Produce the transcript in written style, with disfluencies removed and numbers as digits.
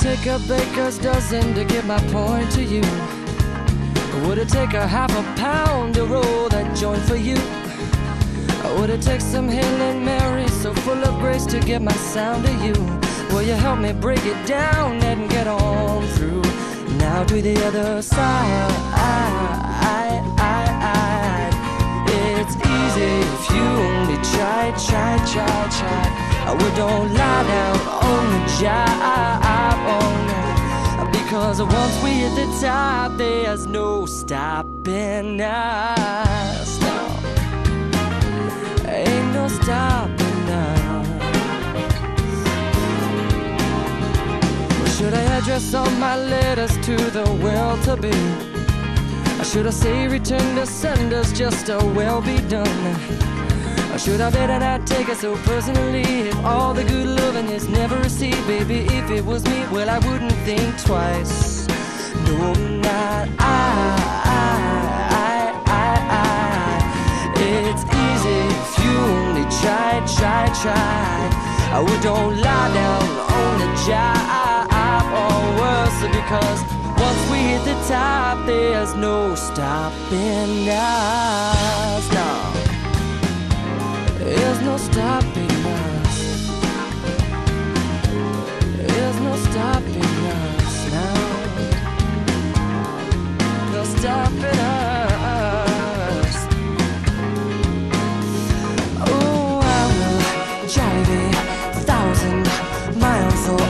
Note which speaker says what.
Speaker 1: take a baker's dozen to get my point to you? Would it take a half a pound to roll that joint for you? Would it take some Hail and Mary so full of grace to get my sound to you? Will you help me break it down and get on through? Now to the other side. It's easy if you only try. We don't lie down on the job, oh no. Because once we hit the top, there's no stopping us, no. Ain't no stopping us. Should I address all my letters to the well-to-be? Or should I say return to senders, just a well be done? Or should I better not take it so personally? If all the good loving is never received, baby, if it was me, well, I wouldn't think twice. No, not I. It's easy if you only try. We don't lie down on the job, or worse, because once we hit the top, there's no stopping us, no. There's no stopping us. There's no stopping us now. No stopping us. Oh, I will drive 1,000 miles for